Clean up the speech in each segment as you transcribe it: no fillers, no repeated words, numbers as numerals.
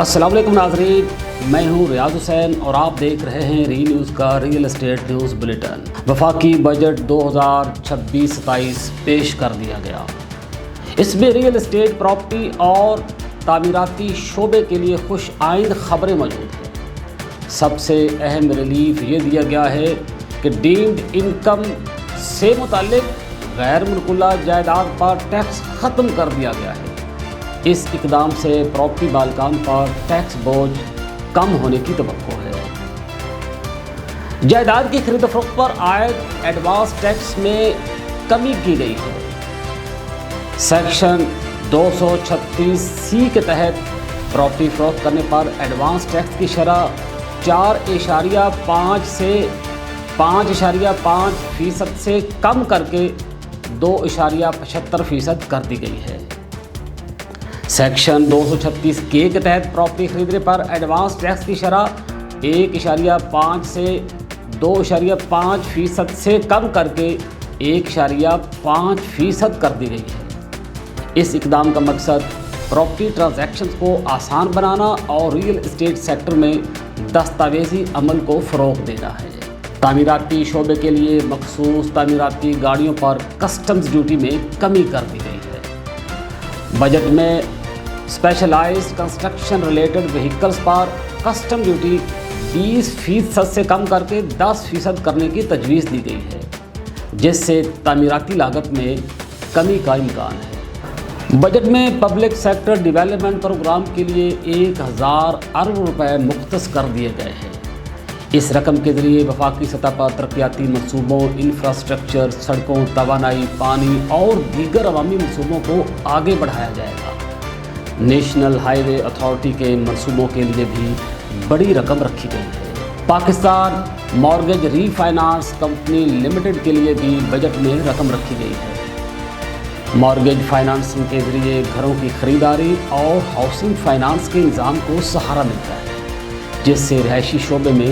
अस्सलाम वालेकुम नाज़रीन, मैं हूं रियाज हुसैन और आप देख रहे हैं री न्यूज़ का रियल एस्टेट न्यूज़ बुलेटिन। वफाकी बजट 2026-27 पेश कर दिया गया। इसमें रियल एस्टेट, प्रॉपर्टी और तामीराती शोबे के लिए खुश आइंद खबरें मौजूद हैं। सबसे अहम रिलीफ ये दिया गया है कि डीम्ड इनकम से मुताल्लिक गैर मुल्कुल्ला जायदाद पर टैक्स ख़त्म कर दिया गया है। इस इक़दाम से प्रॉपर्टी मालिकान पर टैक्स बोझ कम होने की तवक्को है। जायदाद की खरीद फरोख्त पर आयद एडवांस टैक्स में कमी की गई है। सेक्शन 236C के तहत प्रॉपर्टी फरोख्त करने पर एडवांस टैक्स की शरह 4.5 से 5.5% से कम करके 2.75% कर दी गई है। सेक्शन 236K के तहत प्रॉपर्टी खरीदने पर एडवांस टैक्स की शरह 1.5 से 2.5% से कम करके 1.5% कर दी गई है। इस इक़दाम का मकसद प्रॉपर्टी ट्रांजैक्शंस को आसान बनाना और रियल एस्टेट सेक्टर में दस्तावेजी अमल को फ़रोग़ देना है। तामीराती शोबे के लिए मखसूस तामीराती गाड़ियों पर कस्टम्स ड्यूटी में कमी कर दी गई है। बजट में स्पेशलाइज्ड कंस्ट्रक्शन रिलेटेड व्हीकल्स पर कस्टम ड्यूटी 20% से कम करके 10% करने की तजवीज़ दी गई है, जिससे तामीराती लागत में कमी का इम्कान है। बजट में पब्लिक सेक्टर डेवलपमेंट प्रोग्राम के लिए 1000 अरब रुपए मुख्तस कर दिए गए हैं। इस रकम के ज़रिए वफाकी सतह पर तरक्याती मनसूबों, इंफ्रास्ट्रक्चर, सड़कों, तवानाई, पानी और दीगर अवामी मनसूबों को आगे बढ़ाया जाएगा। नेशनल हाईवे अथॉरिटी के मनसूबों के लिए भी बड़ी रकम रखी गई है। Pakistan mortgage refinance company limited के लिए भी बजट में रकम रखी गई है। मॉर्गेज फाइनेंसिंग के ज़रिए घरों की खरीदारी और हाउसिंग फाइनेंस के निज़ाम को सहारा मिलता है, जिससे रिहायशी शोबे में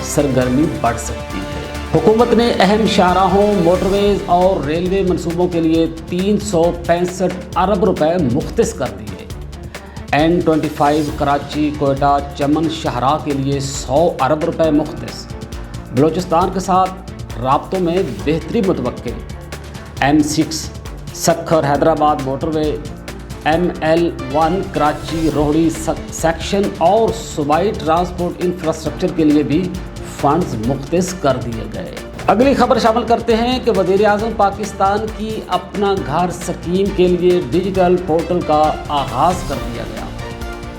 सरगर्मी बढ़ सकती है। हुकूमत ने अहम शाहराहों, मोटरवेज़ और रेलवे मनसूबों के लिए 365 अरब रुपए मुख्तस कर दिए। N25 कराची, कोयटा, चमन शाहराह के लिए 100 अरब रुपए मुख्तस। बलूचिस्तान के साथ राब्तों में बेहतरी मुतवक्के। M6 Sukkur Hyderabad motorway, ML1 Karachi Rohri section और सूबाई ट्रांसपोर्ट इंफ्रास्ट्रक्चर के लिए भी फंड्स मुख्तस कर दिए गए। अगली खबर शामिल करते हैं कि वज़ीर-ए-आज़म पाकिस्तान की अपना घर स्कीम के लिए डिजिटल पोर्टल का आगाज़ कर दिया गया।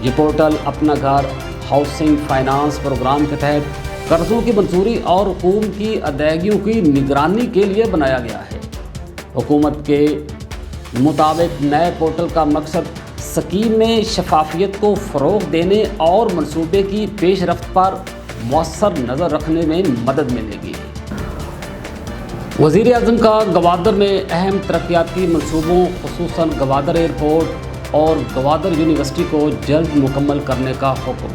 ये पोर्टल अपना घर हाउसिंग फाइनेंस प्रोग्राम के तहत कर्ज़ों की मंजूरी और हुकूम की अदायगियों की निगरानी के लिए बनाया गया है। हुकूमत के मुताबिक नए पोर्टल का मकसद स्कीम में शफाफियत को फ़रोग़ देने और मनसूबे की पेशरफ्त पर मौसर नज़र रखने में मदद मिलेगी। वज़ीर-ए-आज़म का गवादर में अहम तरक्याती मनसूबों, खुसूसन गवादर एयरपोर्ट और गवादर यूनिवर्सिटी को जल्द मुकम्मल करने का हुक्म।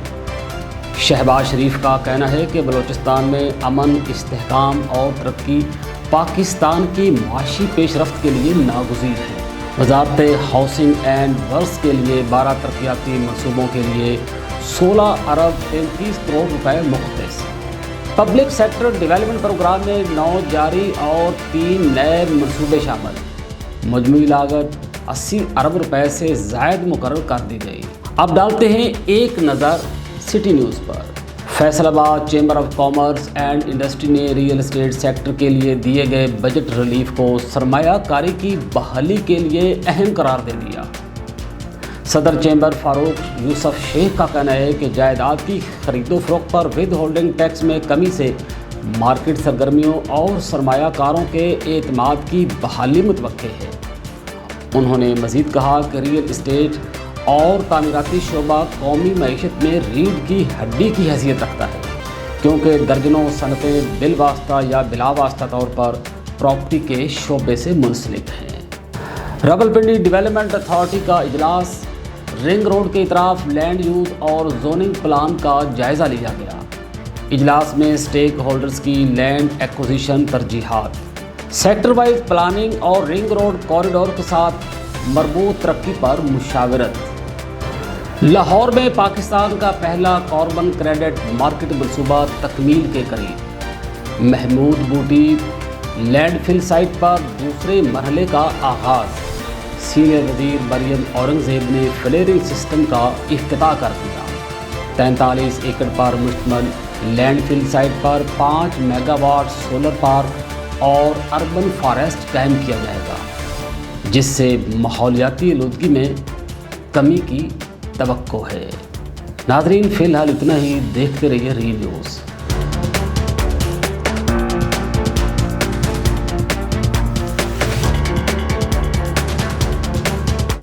शहबाज शरीफ का कहना है कि बलूचिस्तान में अमन, इस्तेहकाम और तरक्की पाकिस्तान की माशी पेशरफ्त के लिए नागुज़ीर है। वज़ारत हाउसिंग एंड वर्क्स के लिए 12 तरक्याती मनसूबों के लिए 16 अरब 33 करोड़ रुपए मुख्तस। पब्लिक सेक्टर डेवलपमेंट प्रोग्राम में 9 जारी और 3 नए मनसूबे शामिल। मजमूई लागत 80 अरब रुपए से ज़ायद मुकर्रर कर दी गई। अब डालते हैं एक नज़र सिटी न्यूज़ पर। Faisalabad chamber of commerce and industry ने रियल एस्टेट सेक्टर के लिए दिए गए बजट रिलीफ को सरमायाकारी की बहाली के लिए अहम करार दे दिया। सदर चैम्बर फारूक यूसुफ शेख का कहना है कि जायदाद की खरीदो फरोख्त पर विद होल्डिंग टैक्स में कमी से मार्केट सरगर्मियों और सरमायाकारों के एतमाद की बहाली मुतवक्के है। उन्होंने मज़ीद कहा कि रियल एस्टेट और तामीराती शोबा कौमी मईशत में रीढ़ की हड्डी की हैसियत रखता है, क्योंकि दर्जनों सनतें बिल वास्ता या बिला वास्ता तौर पर प्रॉपर्टी के शोबे से मुंसलिक हैं। रावलपिंडी डेवलपमेंट अथॉरिटी का इजलास रिंग रोड के इतराफ लैंड यूज़ और जोनिंग प्लान का जायज़ा लिया गया। इजलास में स्टेक होल्डर्स की लैंड एक्विजिशन तरजीहात, सेक्टर वाइज प्लानिंग और रिंग रोड कॉरिडोर के साथ मरबूत तरक्की पर मुशावरत। لاہور میں پاکستان کا پہلا کاربن کریڈٹ مارکیٹ منصوبہ تکمیل کے قریب، محمود بوٹی لینڈ فل سائٹ پر دوسرے مرحلے کا آغاز، سینئر وزیر مریم اورنگزیب نے فلیرنگ سسٹم کا افتتاح کر دیا۔ 43 ایکڑ پر مشتمل لینڈ فل سائٹ پر 5 میگا واٹ سولر پارک اور اربن فارسٹ قائم کیا جائے گا، جس سے ماحولیاتی آلودگی میں کمی کی توقع ہے۔ ناظرین، فی الحال اتنا ہی، دیکھتے رہیے ری نیوز۔